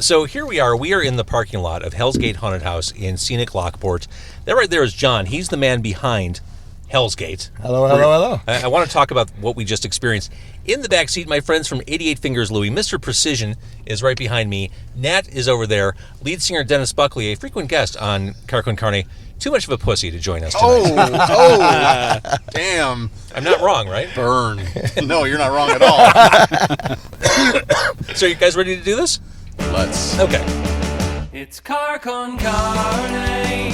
So here we are. We are in the parking lot of Hellsgate Haunted House in scenic Lockport. That right there is John. He's the man behind Hellsgate. Hello. I want to talk about what we just experienced. In the back seat, my friends from 88 Fingers Louie. Mr. Precision is right behind me. Nat is over there. Lead singer Denis Buckley, a frequent guest on Car Con Carne. Too much of a pussy to join us tonight. Damn. I'm not wrong, right? Burn. No, you're not wrong at all. So you guys ready to do this? Let's. Okay. It's Car Con Carne.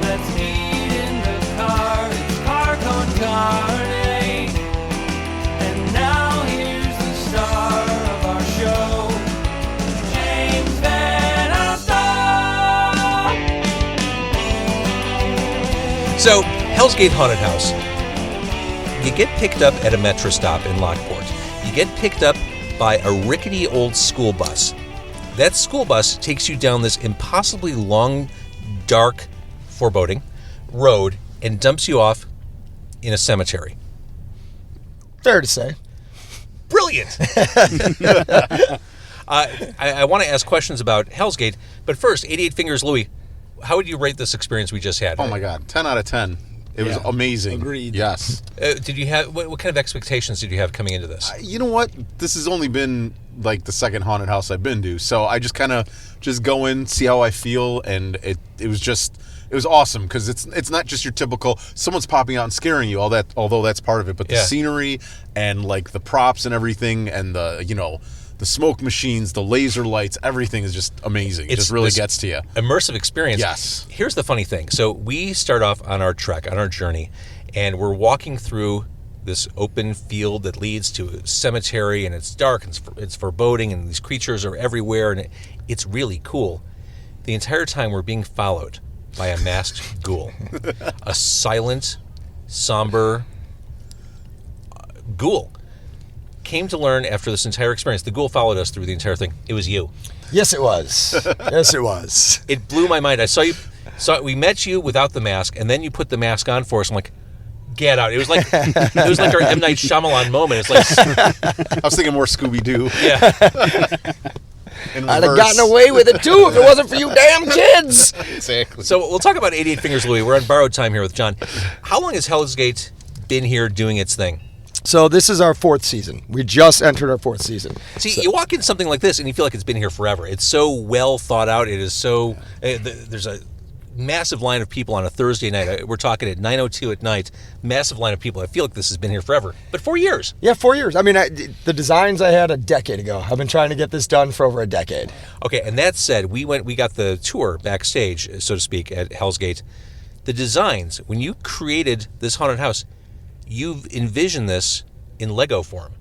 Let's eat in the car. It's Car Con Carne. And now here's the star of our show, James Van Alstyne. So, Hellsgate Haunted House. You get picked up at a metro stop in Lockport. You get picked up by a rickety old school bus. That school bus takes you down this impossibly long, dark, foreboding road and dumps you off in a cemetery. Fair to say. Brilliant! I want to ask questions about Hellsgate, but first, 88 Fingers Louie, how would you rate this experience we just had? Oh my God, 10 out of 10. It was amazing. Agreed. Yes. Did you have what kind of expectations did you have coming into this? You know what? This has only been like the second haunted house I've been to, so I just kind of just go in, see how I feel, and it was awesome because it's not just your typical someone's popping out and scaring you, although that's part of it, but the scenery and like the props and everything and the smoke machines, the laser lights, everything is just amazing. It just really gets to you. Immersive experience. Yes. Here's the funny thing. So we start off on our trek, on our journey, and we're walking through this open field that leads to a cemetery, and it's dark, and it's foreboding, and these creatures are everywhere, and it's really cool. The entire time we're being followed by a masked ghoul. A silent, somber ghoul. Came to learn after this entire experience, the ghoul followed us through the entire thing. It was you. Yes, it was. Yes, it was. It blew my mind. I saw you. We met you without the mask, and then you put the mask on for us. I'm like, get out! It was like our M. Night Shyamalan moment. It's like I was thinking more Scooby-Doo. Yeah. I'd have gotten away with it too if it wasn't for you damn kids. Exactly. So we'll talk about 88 Fingers Louie. We're on borrowed time here with John. How long has Hellsgate been here doing its thing? So this is our fourth season. We just entered our fourth season. See, you walk in something like this and you feel like it's been here forever. It's so well thought out. It is so... there's a massive line of people on a Thursday night. We're talking at 9:02 at night. Massive line of people. I feel like this has been here forever. But 4 years. Yeah, 4 years. I mean, the designs I had a decade ago. I've been trying to get this done for over a decade. Okay, and that said, we got the tour backstage, so to speak, at Hellsgate. The designs, when you created this haunted house, you've envisioned this in Lego form.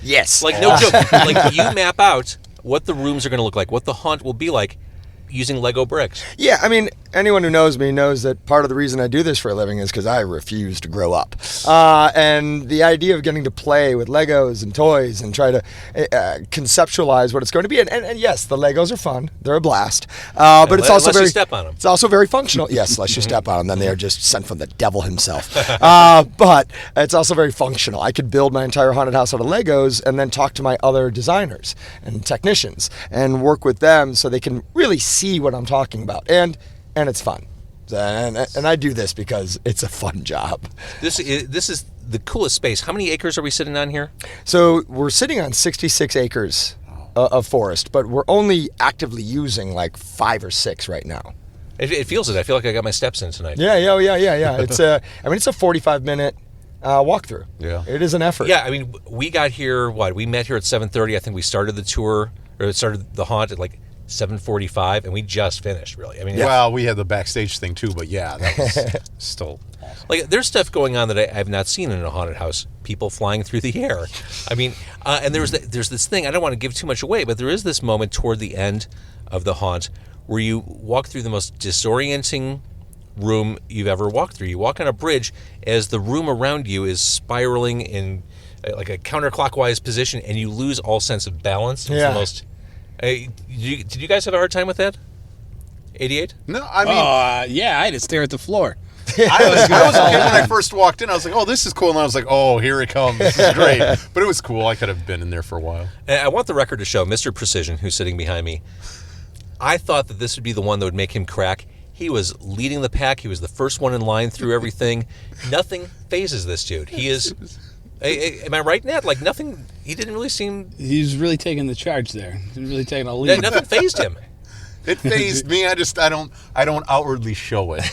Yes. Like, no joke. Like, you map out what the rooms are going to look like, what the haunt will be like, using Lego bricks. Yeah, I mean, anyone who knows me knows that part of the reason I do this for a living is because I refuse to grow up. And the idea of getting to play with Legos and toys and try to conceptualize what it's going to be. And yes, the Legos are fun. They're a blast. But it's also unless you step on them. It's also very functional. Yes, unless you step on them, then they are just sent from the devil himself. But it's also very functional. I could build my entire haunted house out of Legos and then talk to my other designers and technicians and work with them so they can really see what I'm talking about. And it's fun. And I do this because it's a fun job. This is the coolest space. How many acres are we sitting on here? So we're sitting on 66 acres of forest, but we're only actively using like 5 or 6 right now. It feels it. I feel like I got my steps in tonight. Yeah. It's it's a 45-minute walkthrough. Yeah. It is an effort. Yeah, I mean, we got here, we met here at 7:30. I think we started the tour, or started the haunt at like 7:45, and we just finished, really. I mean, Well, we had the backstage thing too, but yeah, that was still awesome. Like, there's stuff going on that I've not seen in a haunted house. People flying through the air. I mean, and there's this thing, I don't want to give too much away, but there is this moment toward the end of the haunt where you walk through the most disorienting room you've ever walked through. You walk on a bridge as the room around you is spiraling in like a counterclockwise position, and you lose all sense of balance. It's the most... did you guys have a hard time with that? 88? No, I mean... yeah, I had to stare at the floor. I was a kid when I first walked in. I was like, oh, this is cool. And I was like, oh, here it comes. This is great. But it was cool. I could have been in there for a while. And I want the record to show Mr. Precision, who's sitting behind me. I thought that this would be the one that would make him crack. He was leading the pack. He was the first one in line through everything. Nothing phases this dude. He is... Am I right, Nat? Like, nothing... He didn't really seem... He's really taking the charge there. He's really taking a lead. Nothing phased him. It fazed me. I don't outwardly show it.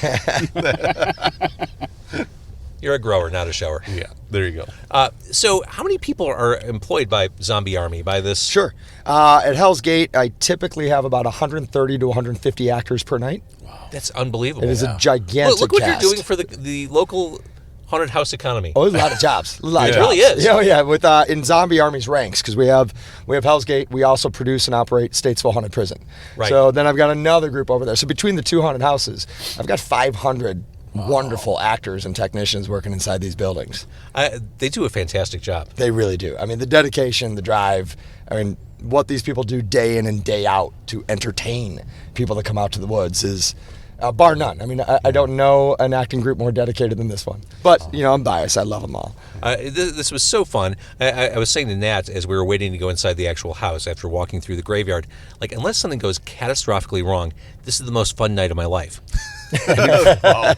You're a grower, not a shower. Yeah, there you go. So how many people are employed by Zombie Army, by this? Sure. At Hellsgate, I typically have about 130 to 150 actors per night. That's unbelievable. It is a gigantic Look what cast. you're doing for the local haunted house economy. Oh, there's a lot of jobs. A lot of It jobs. really is. Yeah, yeah. With in Zombie Army's ranks, because we have Hellsgate. We also produce and operate Statesville Haunted Prison. Right. So then I've got another group over there. So between the two haunted houses, I've got 500 wonderful actors and technicians working inside these buildings. They do a fantastic job. They really do. I mean, the dedication, the drive. I mean, what these people do day in and day out to entertain people that come out to the woods is. Bar none. I mean, I don't know an acting group more dedicated than this one. But, I'm biased. I love them all. This was so fun. I was saying to Nat as we were waiting to go inside the actual house after walking through the graveyard, like, unless something goes catastrophically wrong, this is the most fun night of my life. Wow.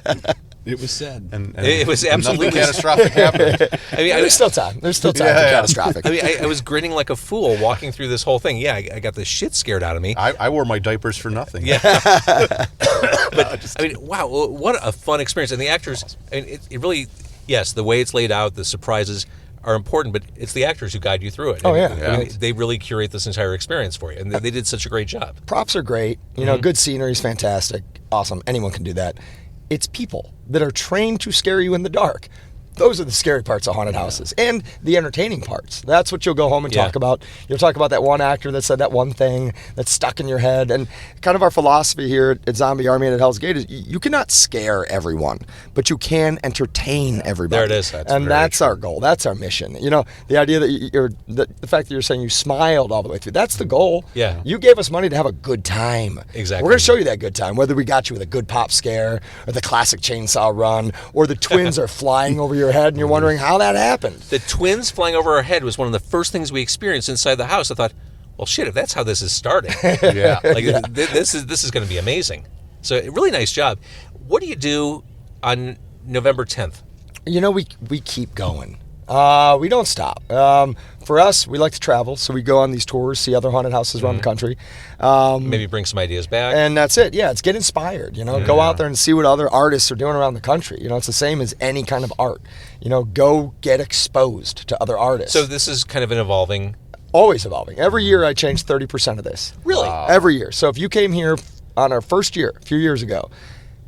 It was said. And It was absolutely nothing catastrophic happened. I mean, There's still time. There's still time for catastrophic. I mean, I was grinning like a fool walking through this whole thing. Yeah, I got the shit scared out of me. I wore my diapers for nothing. Yeah. But, I mean, wow, what a fun experience. And the actors, I mean, it really, yes, the way it's laid out, the surprises are important, but it's the actors who guide you through it. Oh, And, yeah. I mean, they really curate this entire experience for you, and they did such a great job. Props are great. Good scenery is fantastic. Awesome. Anyone can do that. It's people that are trained to scare you in the dark. Those are the scary parts of haunted houses and the entertaining parts. That's what you'll go home and talk about. You'll talk about that one actor that said that one thing that's stuck in your head. And kind of our philosophy here at Zombie Army and at Hell's Gate is you cannot scare everyone, but you can entertain everybody. There it is. That's our goal. That's our mission. The idea that the fact that you're saying you smiled all the way through, that's the goal. Yeah. You gave us money to have a good time. Exactly. We're going to show you that good time, whether we got you with a good pop scare or the classic chainsaw run or the twins are flying over your head and you're wondering how that happened. The twins flying over our head was one of the first things we experienced inside the house. I thought, well, shit, if that's how this is starting, Yeah. this is going to be amazing. So, really nice job. What do you do on November 10th? We keep going. We don't stop. For us, we like to travel, so we go on these tours, see other haunted houses around the country. Maybe bring some ideas back. And that's it. Yeah, it's get inspired. Go out there and see what other artists are doing around the country. It's the same as any kind of art. Go get exposed to other artists. So this is kind of an evolving. Always evolving. Every year I change 30% of this. Really? Every year. So if you came here on our first year, a few years ago,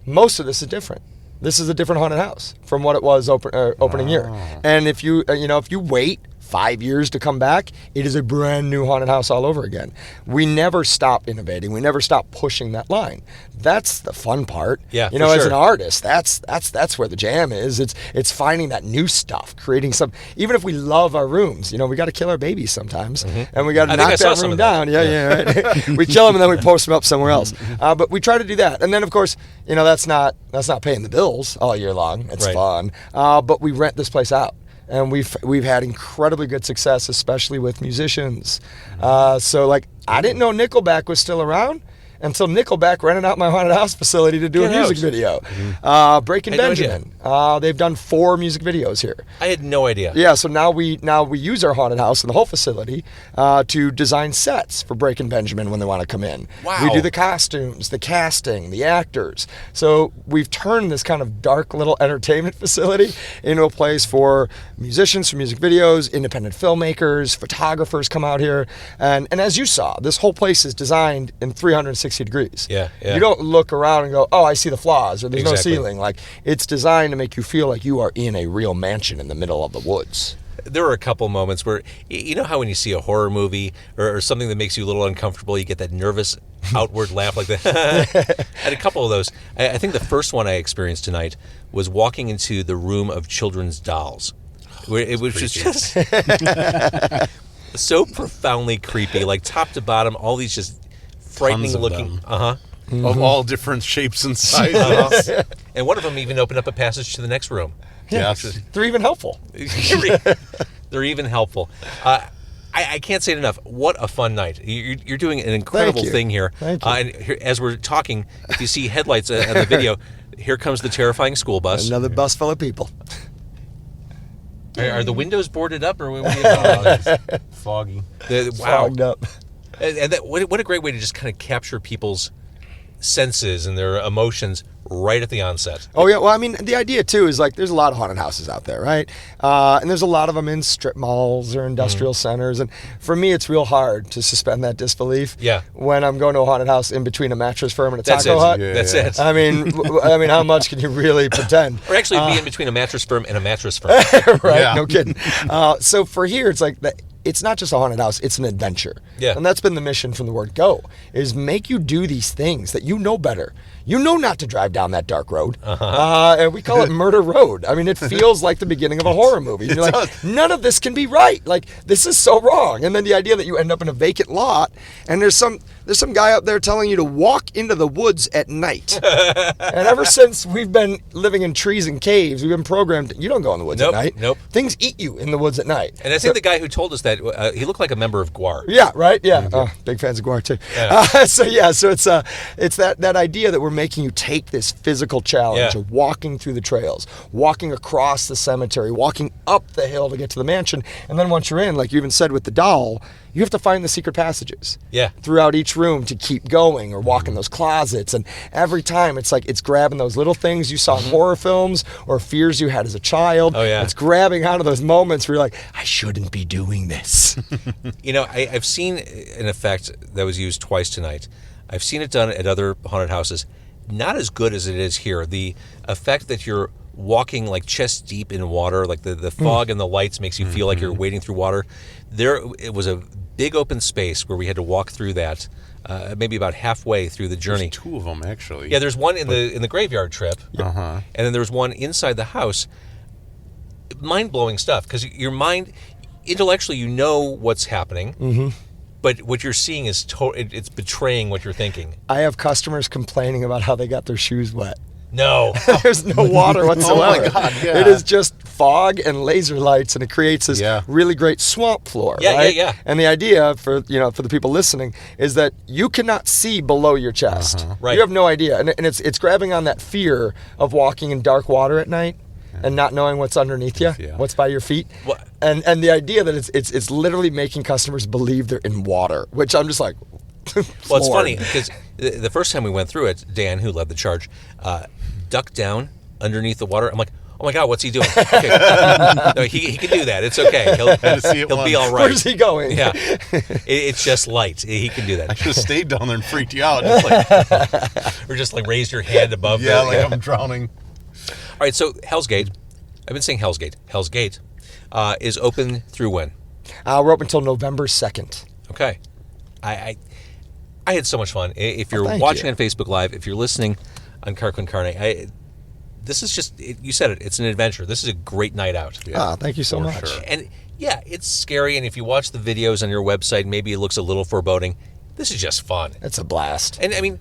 most of this is different. This is a different haunted house from what it was opening year. And if you wait 5 years to come back, it is a brand new haunted house all over again. We never stop innovating. We never stop pushing that line. That's the fun part. Yeah, for as sure. an artist, that's where the jam is. It's finding that new stuff, creating some. Even if we love our rooms, we got to kill our babies sometimes, and we got to I think I knock saw that some room of that. down. Yeah, right. We kill them and then we post them up somewhere else. But we try to do that, and then of course, that's not paying the bills all year long. It's Right. fun, but we rent this place out. And we've had incredibly good success, especially with musicians. So I didn't know Nickelback was still around until Nickelback rented out my haunted house facility to do a Get music out. video. Breaking I had no idea. Benjamin. They've done 4 music videos here. I had no idea. Yeah, so now we use our haunted house and the whole facility to design sets for Breaking Benjamin when they want to come in. Wow. We do the costumes, the casting, the actors. So we've turned this kind of dark little entertainment facility into a place for musicians for music videos, independent filmmakers, photographers come out here. And as you saw, this whole place is designed in 360 degrees. Yeah. You don't look around and go, oh, I see the flaws, or there's Exactly. no ceiling. It's designed to make you feel like you are in a real mansion in the middle of the woods. There were a couple moments where, you know how when you see a horror movie or something that makes you a little uncomfortable, you get that nervous outward laugh like that. I had a couple of those. I think the first one I experienced tonight was walking into the room of children's dolls. Where it was just so profoundly creepy, like top to bottom, all these just frightening Tons of looking. them. of all different shapes and sizes. And one of them even opened up a passage to the next room. Yes. They're even helpful. They're even helpful. I can't say it enough. What a fun night. You're doing an incredible Thank you. thing here. Thank you. And here, as we're talking, if you see headlights on the video, here comes the terrifying school bus. Another bus full of people. Are the windows boarded up, or what are you doing? Foggy. Wow. Fogged up. And what a great way to just kind of capture people's senses and their emotions right at the onset. Oh yeah, well I mean the idea too is like there's a lot of haunted houses out there, right? And there's a lot of them in strip malls or industrial centers, and for me it's real hard to suspend that disbelief. Yeah. When I'm going to a haunted house in between a mattress firm and a That's taco it. hut. Yeah. That's it. I mean, how much can you really pretend? Or actually be in between a mattress firm and a mattress firm. Right? Yeah. No kidding. So for here, it's like it's not just a haunted house; it's an adventure. Yeah. And that's been the mission from the word go: is make you do these things that you know better. You know not to drive down that dark road, and we call it Murder Road. I mean, it feels like the beginning of a horror movie. You're like, none of this can be right. Like, this is so wrong. And then the idea that you end up in a vacant lot, and there's some guy out there telling you to walk into the woods at night. And ever since we've been living in trees and caves, we've been programmed. You don't go in the woods Nope, at night. nope. Things eat you in the woods at night. And I think the guy who told us that, he looked like a member of GWAR. Yeah, right. Yeah, big fans of Guar too. Yeah. So it's that idea that we're making you take this physical challenge Yeah. of walking through the trails, walking across the cemetery, walking up the hill to get to the mansion, and then once you're in, like you even said with the doll, you have to find the secret passages. Yeah. Throughout each room to keep going, or walk in those closets, and every time it's like it's grabbing those little things you saw in horror films or fears you had as a child. Oh, yeah. It's grabbing out of those moments where you're like, I shouldn't be doing this. You know, I've seen an effect that was used twice tonight. I've seen it done at other haunted houses. Not as good as it is here. The effect that you're walking like chest deep in water, like the fog and the lights makes you feel like you're wading through water. It was a big open space where we had to walk through that, maybe about halfway through the journey. There's two of them actually. Yeah, there's one in the graveyard trip, Uh-huh. and then there's one inside the house. Mind-blowing stuff, because your mind, intellectually, you know what's happening, but what you're seeing is it's betraying what you're thinking. I have customers complaining about how they got their shoes wet. No. There's no water whatsoever. Oh my God, yeah. It is just fog and laser lights, and it creates this Yeah. really great swamp floor. Yeah, right? yeah. And the idea for the people listening is that you cannot see below your chest. Right. You have no idea, and it's grabbing on that fear of walking in dark water at night. And not knowing what's underneath you, Yeah. what's by your feet, What- and the idea that it's literally making customers believe they're in water, which I'm just like, Well, it's floored. funny because the first time we went through it, Dan, who led the charge, ducked down underneath the water. I'm like, oh my God, what's he doing? Okay. No, he can do that. It's okay. He'll see it be once. all right. Where's he going? Yeah, it's just light. He can do I that. should have stayed down there and freaked you out. Just like, Or just like raise your hand above. yeah, the, like I'm drowning. All right, so Hellsgate. I've been saying Hellsgate. Hellsgate is open through when? We're open until November 2nd. Okay. I had so much fun. If you're thank watching you. on Facebook Live, if you're listening on Car Con Carne, this is just, you said it, it's an adventure. This is a great night out. Yeah, Thank you so for much. sure. And yeah, it's scary. And if you watch the videos on your website, maybe it looks a little foreboding. This is just fun. It's a blast. And I mean,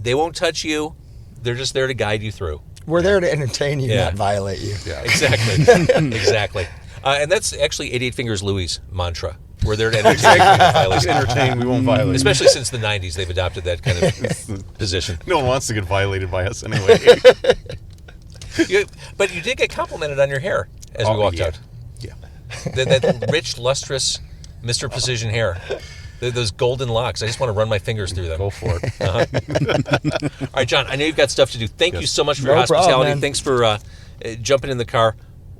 they won't touch you. They're just there to guide you through. We're there to entertain you, Yeah. not violate you. Yeah. Exactly. Exactly. And that's actually 88 Fingers Louie's mantra. We're there to entertain you, not violate you. Entertain, we won't violate. Especially since the 90s, they've adopted that kind of position. No one wants to get violated by us anyway. But you did get complimented on your hair as we Oh, walked yeah. out. Yeah. That rich, lustrous Mr. Precision hair. Those golden locks. I just want to run my fingers through them. Go for it. All right, John, I know you've got stuff to do. Thank you so much for your No problem, hospitality. man. Thanks for jumping in the car.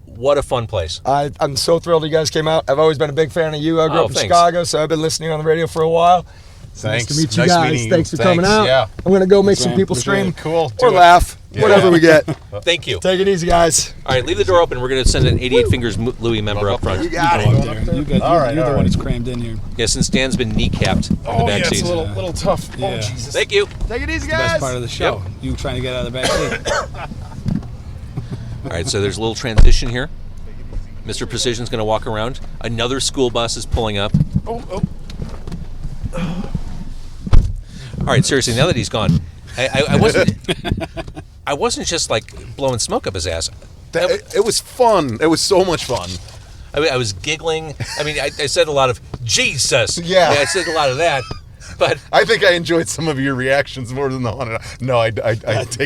What a fun place. I'm so thrilled you guys came out. I've always been a big fan of you. I grew Oh, up in thanks. Chicago, so I've been listening on the radio for a while. Thanks. Nice to meet you Nice guys. meeting you. Thanks for coming out. Yeah. I'm going to go make some man. people For scream sure. Cool. Do or it. laugh, Yeah. whatever we get. Thank you. Take it easy, guys. All right, leave the door open. We're going to send an 88 Fingers Louie member up front. You got Go it. up there. You're All right, the all one right. who's crammed in here. Yeah, since Dan's been kneecapped in the Oh, back yeah, it's seat. a little tough. Yeah. Oh, Jesus. Thank you. Take it easy, Best guys. part of the show. You trying to get out of the back seat. All right, so there's a little transition here. Mr. Precision's going to walk around. Another school bus is pulling up. Oh. All right, seriously, now that he's gone, I wasn't. I wasn't just like blowing smoke up his ass. It was fun. It was so much fun. I was giggling. I mean, I said a lot of Jesus. Yeah. I said a lot of that. But I think I enjoyed some of your reactions more than the haunted. No, I take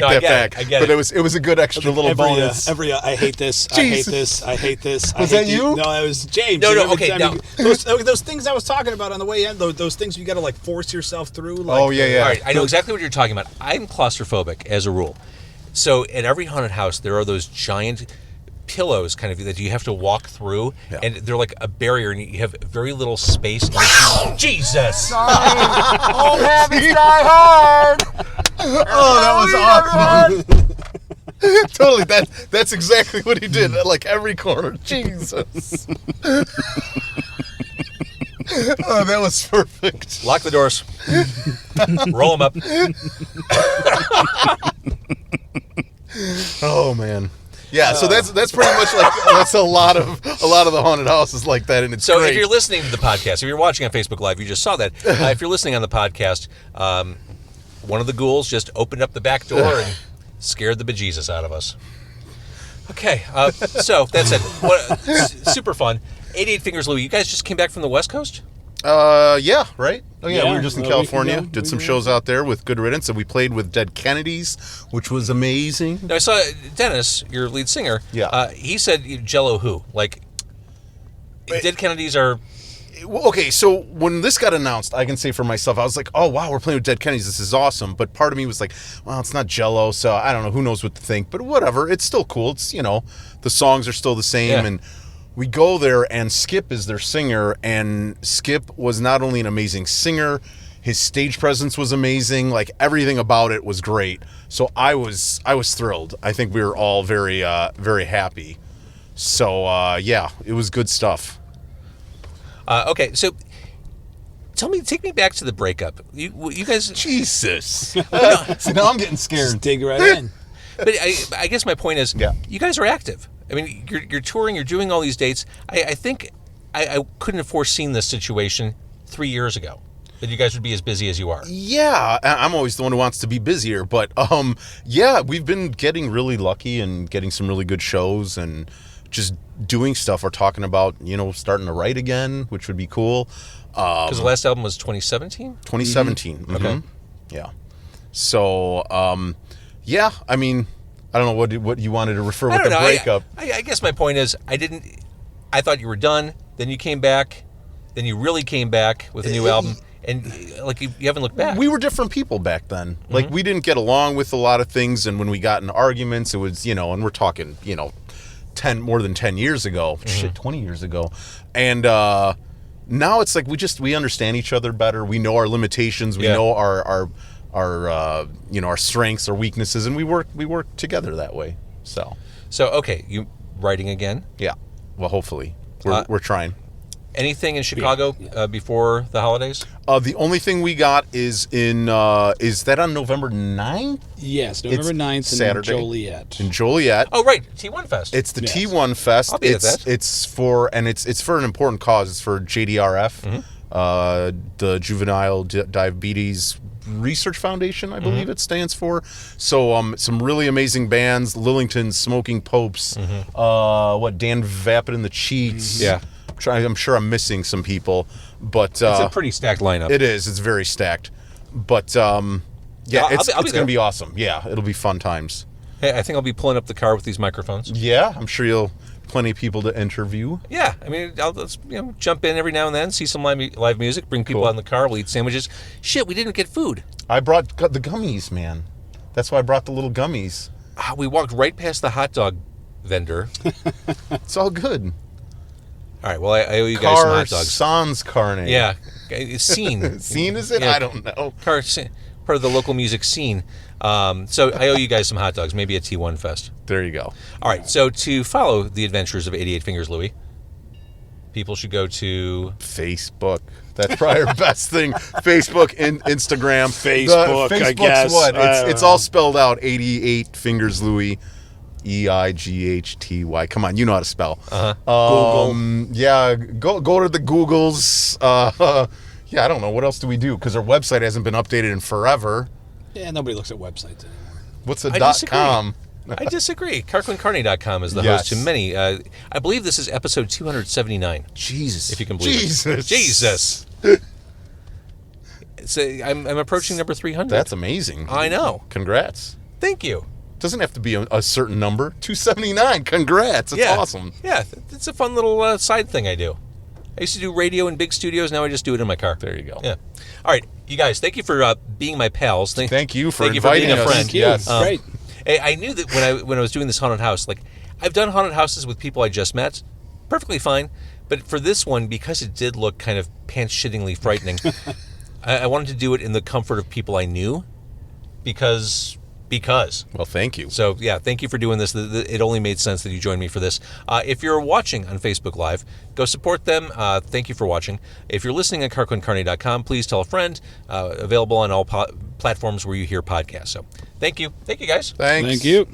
that back. I get but it. it was a good extra little bonus. I hate this. I hate this. I hate this. Was that you? No, it was James. No, Every okay, time no. Those things I was talking about on the way in, those things you got to like force yourself through. Like, Oh, yeah. All right, I know exactly what you're talking about. I'm claustrophobic as a rule. So at every haunted house, there are those giant pillows kind of that you have to walk through, and they're like a barrier, and you have very little space. Jesus! Oh, heavy, die hard. Oh, that was awesome. Totally. That's exactly what he did at like every corner. Jesus. Oh, that was perfect. Lock the doors. Roll them up. Oh man. Yeah, so that's pretty much like that's a lot of the haunted houses like that, and it's So great. if you're listening to the podcast, if you're watching on Facebook Live, you just saw that. If you're listening on the podcast, one of the ghouls just opened up the back door and scared the bejesus out of us. Okay, so that's it. Super fun. 88 Fingers Louie, you guys just came back from the West Coast? Yeah, right? Oh, yeah, Yeah, we were just in a California, week ago. did some shows out there with Good Riddance, and we played with Dead Kennedys, which was amazing. Now, I saw Dennis, your lead singer. Yeah. He said Jello who? Like, Dead Kennedys are... Well, okay, so when this got announced, I can say for myself, I was like, oh, wow, we're playing with Dead Kennedys, this is awesome. But part of me was like, well, it's not Jello, so I don't know, who knows what to think. But whatever, it's still cool. It's, the songs are still the same, Yeah. and we go there, and Skip is their singer, and Skip was not only an amazing singer, his stage presence was amazing, like everything about it was great. So I was thrilled. I think we were all very very happy. So yeah, it was good stuff. Okay, so take me back to the breakup. You guys... Jesus. So now I'm getting scared. Just dig right in. But I guess my point is, Yeah. you guys are active. I mean, you're touring, you're doing all these dates. I think I couldn't have foreseen this situation 3 years ago, that you guys would be as busy as you are. Yeah, I'm always the one who wants to be busier, but yeah, we've been getting really lucky and getting some really good shows and just doing stuff. We're talking about, starting to write again, which would be cool. Because the last album was 2017? 2017. Mm-hmm. Okay. Yeah. So, yeah, I mean, I don't know what you wanted to refer I with don't the know. breakup. I guess my point is, I thought you were done, then you came back, then you really came back with a new album, and like you haven't looked back. We were different people back then. Like, we didn't get along with a lot of things, and when we got in arguments, it was, and we're talking, 10 more than 10 years ago. Shit, 20 years ago. And now it's like we understand each other better. We know our limitations. We know our strengths, our weaknesses, and we work together that way. So okay, you writing again? yeah. Well, hopefully we're trying. Anything in Chicago before the holidays? The only thing we got is is that on November 9th? Yes, November It's 9th in Saturday. Joliet. In Joliet. Oh, right, T1 Fest. It's the Yes. T1 Fest. I'll be at that. It's for an important cause. It's for JDRF, the Juvenile Diabetes Research Foundation, I believe it stands for. So some really amazing bands: Lillington, Smoking Popes, Dan Vapid and the Cheats. Yeah. I'm sure I'm missing some people, but it's a pretty stacked lineup. it is. It's very stacked, but yeah, I'll it's be going there. to be awesome. Yeah, it'll be fun times. Hey, I think I'll be pulling up the car with these microphones. Yeah, I'm sure you'll plenty of people to interview. Yeah, I mean, I'll jump in every now and then, see some live music, bring people out in the car, we'll eat sandwiches. Shit, we didn't get food. I brought the gummies, man. That's why I brought the little gummies. We walked right past the hot dog vendor. It's all good. All right, well, I owe you guys some hot dogs. Sans carne. Yeah, scene. Scene, is it? Yeah. I don't know. Part of the local music scene. So I owe you guys some hot dogs, maybe a T1 Fest. There you go. All right, so to follow the adventures of 88 Fingers Louie, people should go to... Facebook. That's probably our best thing. Facebook and Instagram. Facebook, I Facebook's guess. what? It's all spelled out. 88 Fingers Louie. EIGHTY. Come on, you know how to spell. Uh-huh. Yeah, go to the Googles. Yeah, I don't know. What else do we do? Because our website hasn't been updated in forever. Yeah, nobody looks at websites anymore. What's a I .com? I disagree. CarquinCarney.com is the Yes. host to many. I believe this is episode 279. Jesus. If you can believe it. Jesus. I'm approaching number 300. That's amazing. I know. Congrats. Thank you. Doesn't have to be a certain number. 279. Congrats. That's awesome. Yeah, it's a fun little side thing I do. I used to do radio in big studios. Now I just do it in my car. There you go. Yeah. All right, you guys. Thank you for being my pals. Thank you for being inviting a us. friend. Thank you. Yes. Great. I knew that when I was doing this haunted house, like I've done haunted houses with people I just met, perfectly fine. But for this one, because it did look kind of pants-shittingly frightening, I wanted to do it in the comfort of people I knew, because. Well, thank you. So, yeah, thank you for doing this. It only made sense that you joined me for this. If you're watching on Facebook Live, go support them. Thank you for watching. If you're listening on CarquinCarney.com, please tell a friend. Available on all platforms where you hear podcasts. So, thank you. Thank you, guys. Thanks. Thank you.